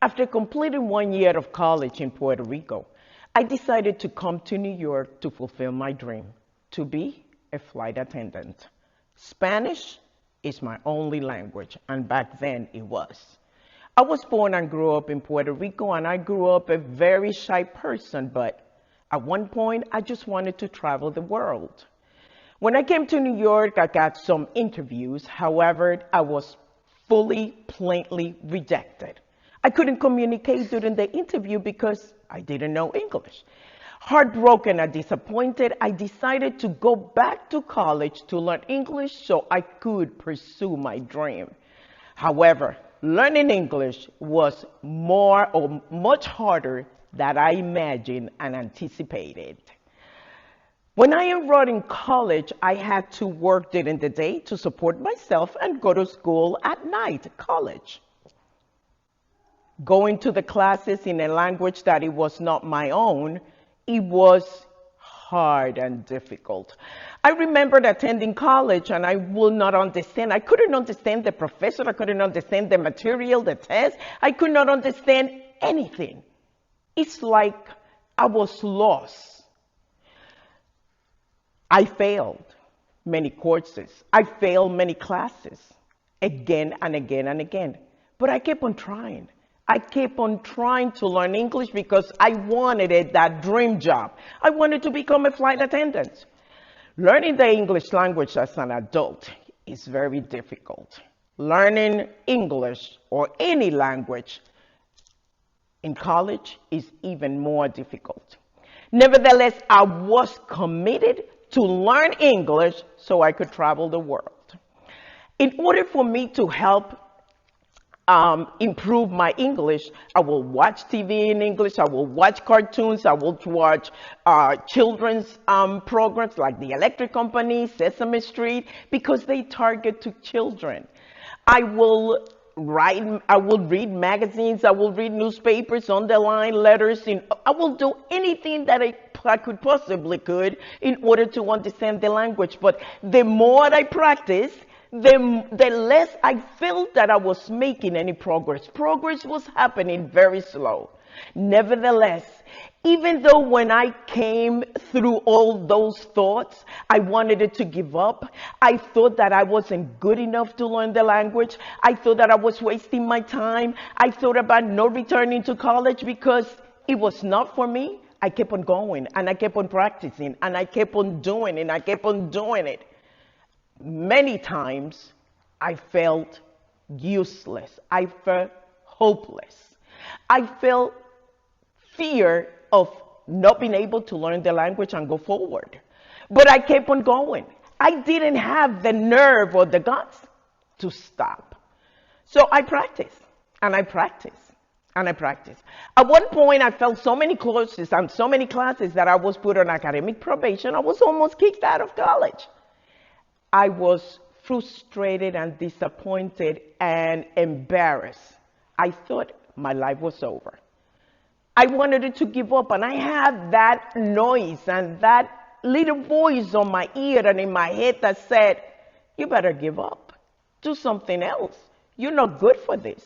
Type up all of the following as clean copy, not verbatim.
After completing 1 year of college in Puerto Rico, I decided to come to New York to fulfill my dream, to be a flight attendant. Spanish is my only language, and back then it was. I was born and grew up in Puerto Rico, and I grew up a very shy person, but at one point, I just wanted to travel the world. When I came to New York, I got some interviews. However, I was plainly rejected. I couldn't communicate during the interview because I didn't know English. Heartbroken and disappointed, I decided to go back to college to learn English so I could pursue my dream. However, learning English was much harder than I imagined and anticipated. When I enrolled in college, I had to work during the day to support myself and go to school at night, college. Going to the classes in a language that it was not my own, it was hard and difficult. I remembered attending college and I would not understand. I couldn't understand the professor. I couldn't understand the material, the test. I could not understand anything. It's like I was lost. I failed many courses. I failed many classes again and again and again. But I kept on trying. I kept on trying to learn English because I wanted it, that dream job. I wanted to become a flight attendant. Learning the English language as an adult is very difficult. Learning English or any language in college is even more difficult. Nevertheless, I was committed to learn English so I could travel the world. In order for me to help improve my English, I will watch TV in English, I will watch cartoons, I will watch children's programs like The Electric Company, Sesame Street, because they target to children. I will read magazines, I will read newspapers, underline letters, I will do anything that I could possibly could in order to understand the language. But the more I practice, the less I felt that I was making any progress. Progress was happening very slow. Nevertheless, even though when I came through all those thoughts, I wanted it to give up. I thought that I wasn't good enough to learn the language. I thought that I was wasting my time. I thought about not returning to college because it was not for me. I kept on going and I kept on practicing and I kept on doing it and I kept on doing it. Many times I felt useless. I felt hopeless. I felt fear of not being able to learn the language and go forward. But I kept on going. I didn't have the nerve or the guts to stop. So I practiced and I practiced and I practiced. At one point, I felt so many courses and so many classes that I was put on academic probation. I was almost kicked out of college. I was frustrated and disappointed and embarrassed. I thought my life was over. I wanted it to give up, and I had that noise and that little voice on my ear and in my head that said, you better give up. Do something else. You're not good for this.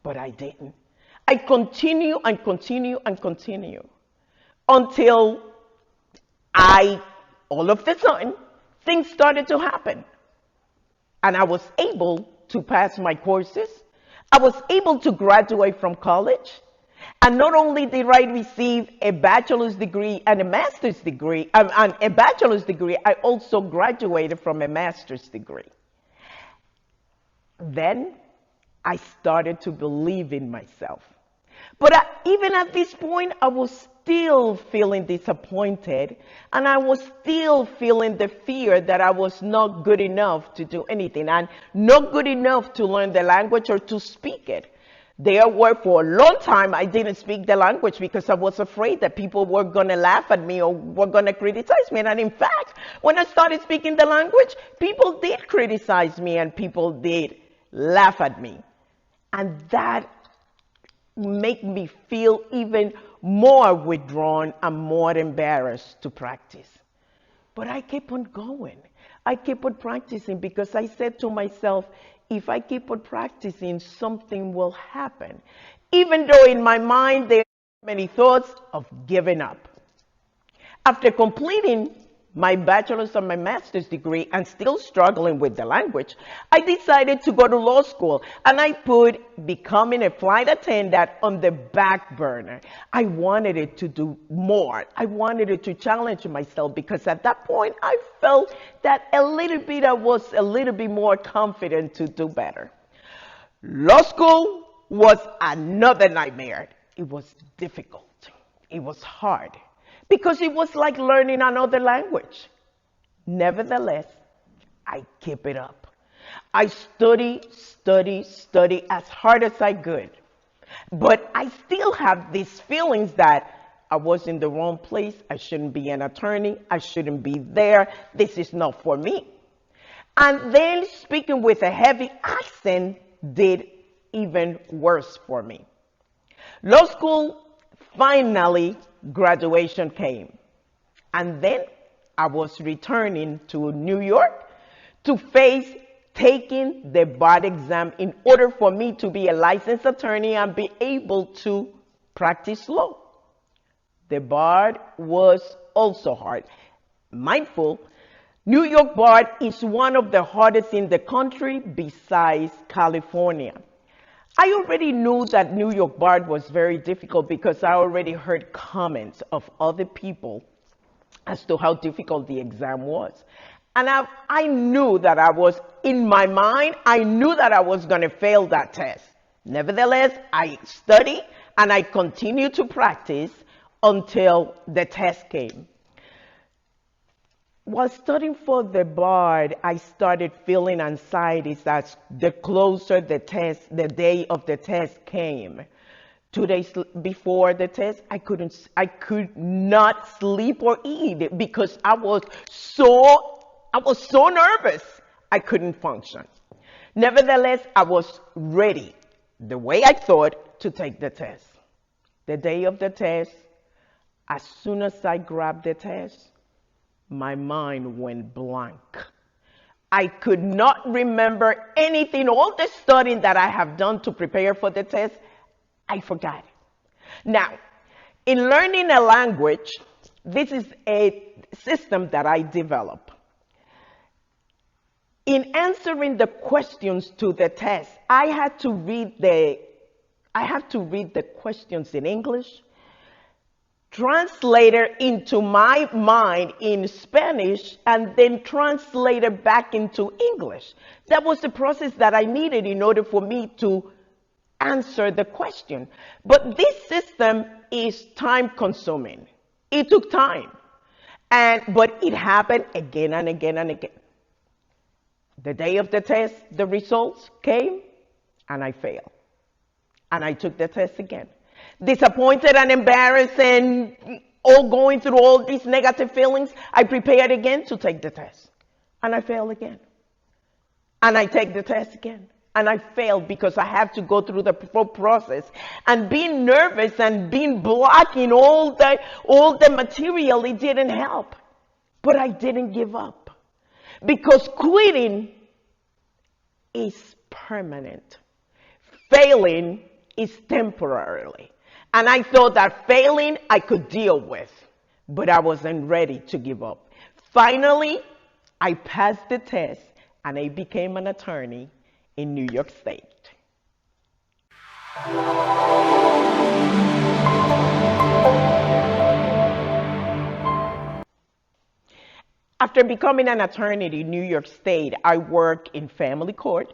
But I didn't. I continue and continue and continue until all of a sudden, things started to happen. And I was able to pass my courses. I was able to graduate from college. And not only did I receive a bachelor's degree and a master's degree, I also graduated from a master's degree. Then I started to believe in myself. But even at this point, I was still feeling disappointed, and I was still feeling the fear that I was not good enough to do anything, and not good enough to learn the language or to speak it. There were, for a long time, I didn't speak the language because I was afraid that people were going to laugh at me or were going to criticize me. And in fact, when I started speaking the language, people did criticize me and people did laugh at me. And that made me feel even more withdrawn and more embarrassed to practice. But I kept on going. I kept on practicing because I said to myself, if I keep on practicing, something will happen. Even though in my mind there are many thoughts of giving up. After completing my bachelor's and my master's degree and still struggling with the language, I decided to go to law school, and I put becoming a flight attendant on the back burner. I wanted it to do more. I wanted it to challenge myself because at that point I felt that I was a little bit more confident to do better. Law school was another nightmare. It was difficult. It was hard because it was like learning another language. Nevertheless, I keep it up. I study as hard as I could. But I still have these feelings that I was in the wrong place. I shouldn't be an attorney. I shouldn't be there. This is not for me. And then speaking with a heavy accent did even worse for me. Law school, finally, graduation came. And then I was returning to New York to face taking the bar exam in order for me to be a licensed attorney and be able to practice law. The bar was also hard. Mindful, New York bar is one of the hardest in the country besides California. I already knew that New York bar was very difficult because I already heard comments of other people as to how difficult the exam was. And I knew that in my mind, I knew that I was going to fail that test. Nevertheless, I studied and I continued to practice until the test came. While studying for the bar, I started feeling anxiety as the closer the day of the test came. 2 days before the test, I could not sleep or eat because I was so nervous. I couldn't function. Nevertheless, I was ready, the way I thought, to take the test. The day of the test, as soon as I grabbed the test, my mind went blank. I could not remember anything. All the studying that I have done to prepare for the test, I forgot. Now, in learning a language, this is a system that I developed. In answering the questions to the test, I had to read the questions in English, translate it into my mind in Spanish, and then translate it back into English. That was the process that I needed in order for me to answer the question. But this system is time consuming. It took time. But it happened again and again and again. The day of the test, the results came, and I failed. And I took the test again. Disappointed and embarrassed and all going through all these negative feelings, I prepared again to take the test. And I failed again. And I take the test again. And I failed because I have to go through the full process. And being nervous and being blocking all the material, it didn't help. But I didn't give up. Because quitting is permanent. Failing is temporarily. And I thought that failing I could deal with, but I wasn't ready to give up. Finally, I passed the test and I became an attorney in New York State. After becoming an attorney in New York State, I worked in family court,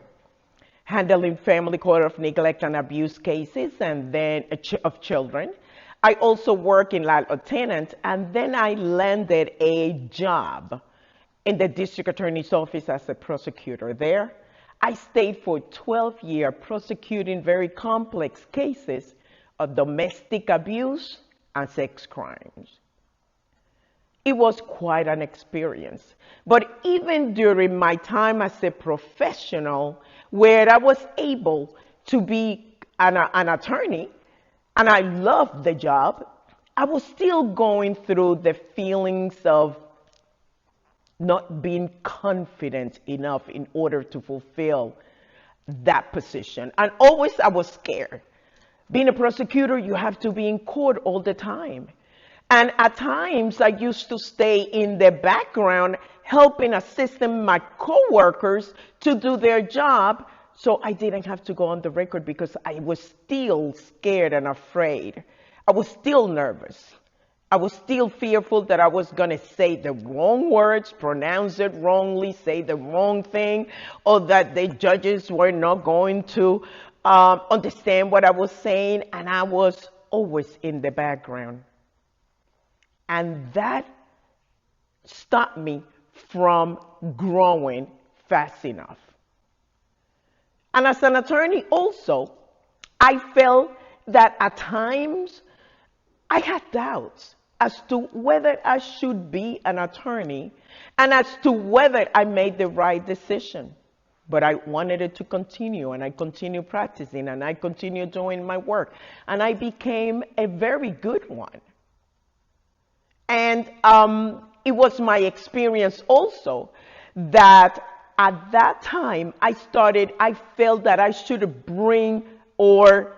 handling family court of neglect and abuse cases and then of children. I also work in landlord tenant, and then I landed a job in the district attorney's office as a prosecutor there. I stayed for 12 years prosecuting very complex cases of domestic abuse and sex crimes. It was quite an experience. But even during my time as a professional, where I was able to be an attorney, and I loved the job, I was still going through the feelings of not being confident enough in order to fulfill that position. And always I was scared. Being a prosecutor, you have to be in court all the time. And at times, I used to stay in the background, helping, assisting my coworkers to do their job, so I didn't have to go on the record because I was still scared and afraid. I was still nervous. I was still fearful that I was going to say the wrong words, pronounce it wrongly, say the wrong thing, or that the judges were not going to understand what I was saying, and I was always in the background. And that stopped me from growing fast enough. And as an attorney also, I felt that at times I had doubts as to whether I should be an attorney and as to whether I made the right decision. But I wanted it to continue, and I continued practicing, and I continued doing my work, and I became a very good one. And it was my experience also that at that time I felt that I should bring or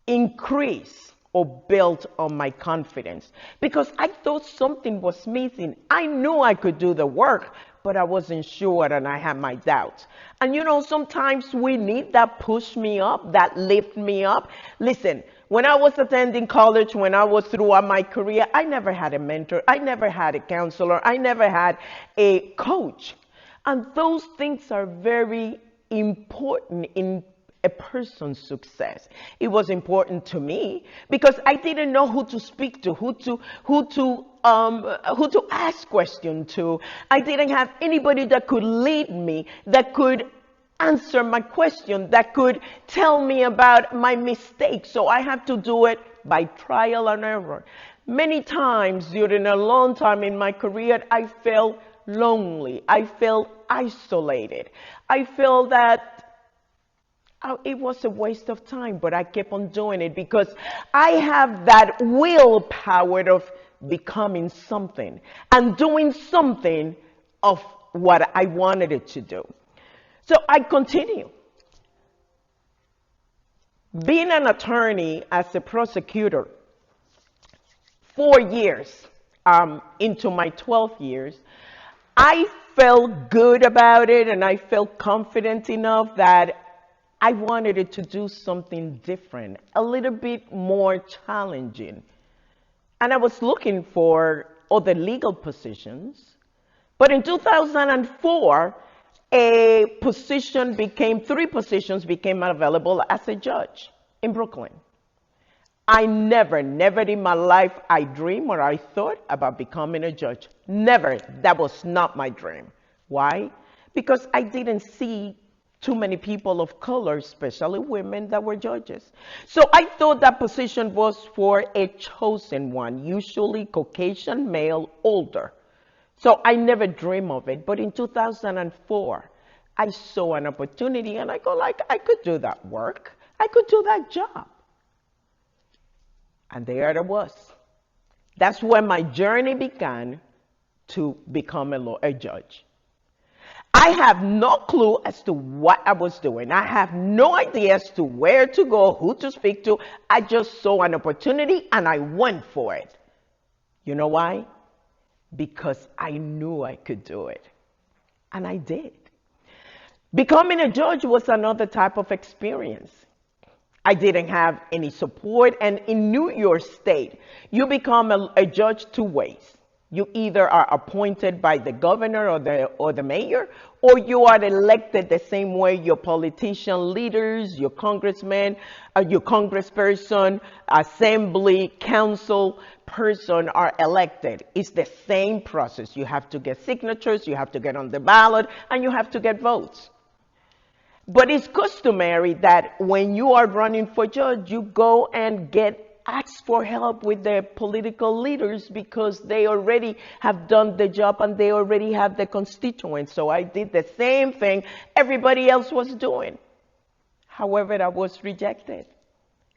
increase or build on my confidence because I thought something was missing. I knew I could do the work, but I wasn't sure, and I had my doubts. And sometimes we need that push me up, that lift me up. Listen, when I was attending college, when I was throughout my career, I never had a mentor. I never had a counselor. I never had a coach. And those things are very important in a person's success. It was important to me because I didn't know who to speak to, who to ask questions to. I didn't have anybody that could lead me, that could answer my question, that could tell me about my mistakes. So I had to do it by trial and error. Many times during a long time in my career, I felt lonely. I felt isolated. I felt that it was a waste of time, but I kept on doing it because I have that willpower of becoming something and doing something of what I wanted it to do. So I continue. Being an attorney as a prosecutor, 4 years into my 12 years, I felt good about it, and I felt confident enough that I wanted it to do something different, a little bit more challenging. And I was looking for other legal positions. But in 2004, three positions became available as a judge in Brooklyn. I never in my life I dreamed or I thought about becoming a judge. Never. That was not my dream. Why? Because I didn't see too many people of color, especially women, that were judges. So I thought that position was for a chosen one, usually Caucasian male, older. So I never dreamed of it. But in 2004, I saw an opportunity, and I could do that work. I could do that job. And there it was. That's when my journey began to become a judge. I have no clue as to what I was doing. I have no idea as to where to go, who to speak to. I just saw an opportunity and I went for it. You know why? Because I knew I could do it. And I did. Becoming a judge was another type of experience. I didn't have any support. And in New York State, you become a judge two ways. You either are appointed by the governor or the mayor, or you are elected the same way your politician leaders, your congressman, your congressperson, assembly, council person are elected. It's the same process. You have to get signatures, you have to get on the ballot, and you have to get votes. But it's customary that when you are running for judge, you go and ask for help with the political leaders because they already have done the job and they already have the constituents. So I did the same thing everybody else was doing. However, I was rejected.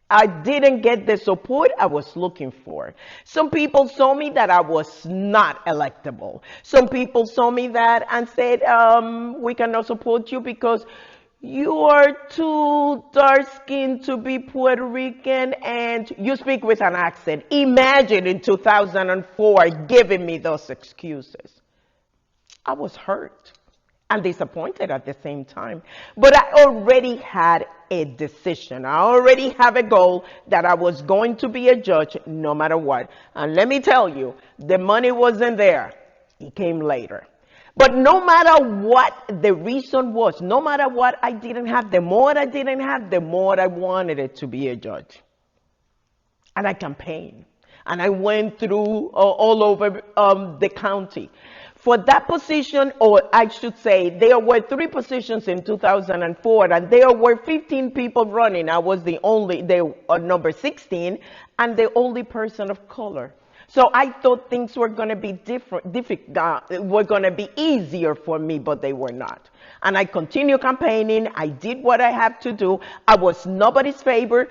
I didn't get the support I was looking for. Some people saw me that I was not electable. Some people saw me that and said, we cannot support you because you're too dark-skinned to be Puerto Rican and you speak with an accent. Imagine in 2004 giving me those excuses. I was hurt and disappointed at the same time. But I already had a decision. I already have a goal that I was going to be a judge no matter what. And let me tell you, the money wasn't there. It came later. But no matter what the reason was, no matter what I didn't have, the more I didn't have, the more I wanted it to be a judge. And I campaigned. And I went through all over the county. For that position, or I should say, there were 3 positions in 2004, and there were 15 people running. I was number 16, and the only person of color. So I thought things were going to be were going to be easier for me, but they were not. And I continued campaigning. I did what I had to do. I was nobody's favorite.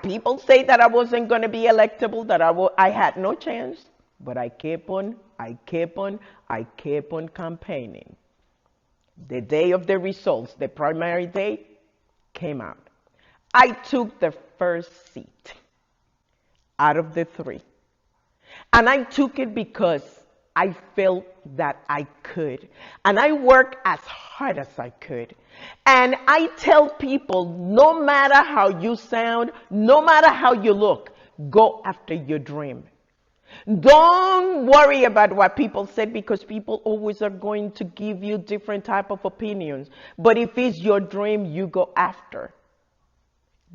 People say that I wasn't going to be electable, that I had no chance, but I kept on campaigning. The day of the results, the primary day, came out. I took the first seat out of the 3. And I took it because I felt that I could. And I worked as hard as I could. And I tell people, no matter how you sound, no matter how you look, go after your dream. Don't worry about what people said, because people always are going to give you different type of opinions. But if it's your dream, you go after.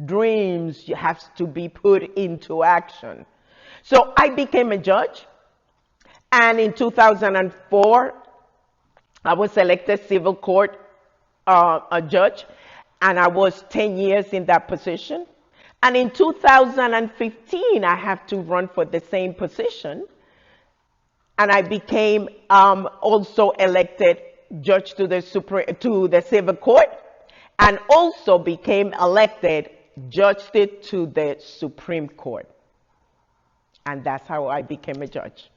Dreams have to be put into action. So I became a judge, and in 2004, I was elected civil court a judge, and I was 10 years in that position. And in 2015, I have to run for the same position, and I became also elected judge to the civil court, and also became elected judge to the Supreme Court. And that's how I became a judge.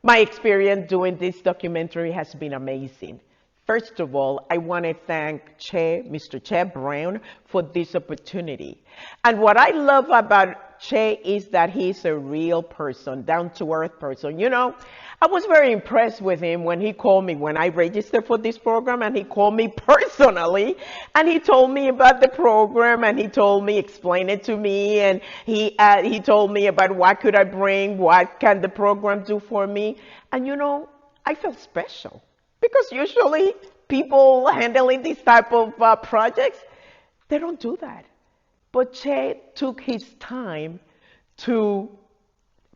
My experience doing this documentary has been amazing. First of all, I want to thank Mr. Che Brown for this opportunity. And what I love about Che is that he's a real person, down-to-earth person. You know, I was very impressed with him when he called me when I registered for this program, and he called me personally, and he told me about the program, and he told me, explain it to me, and he told me about what could I bring, what can the program do for me. And you know, I felt special, because usually people handling these type of projects, they don't do that. But Che took his time to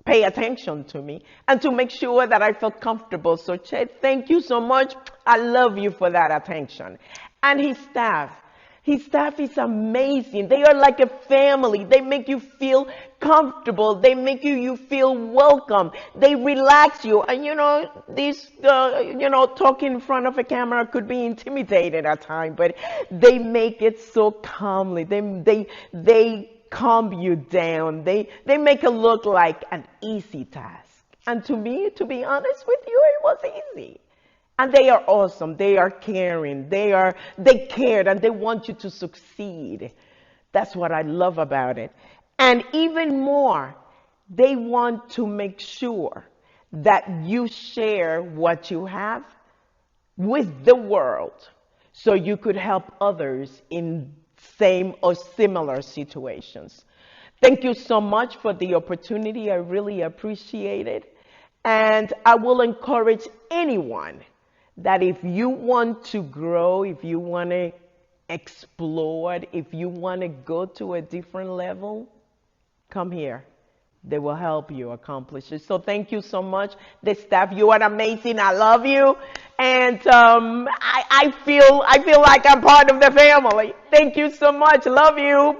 pay attention to me and to make sure that I felt comfortable. So Che, thank you so much. I love you for that attention. And his staff is amazing. They are like a family. They make you feel comfortable. They make you feel welcome. They relax you. And you know, talking in front of a camera could be intimidating at times, but they make it so calmly. They calm you down. They make it look like an easy task. And to me, to be honest with you, it was easy. And they are awesome. They are caring. They cared, and they want you to succeed. That's what I love about it. And even more, they want to make sure that you share what you have with the world so you could help others in same or similar situations. Thank you so much for the opportunity. I really appreciate it. And I will encourage anyone that if you want to grow, if you want to explore, if you want to go to a different level, come here. They will help you accomplish it. So thank you so much. The staff, you are amazing. I love you. And I feel like I'm part of the family. Thank you so much. Love you.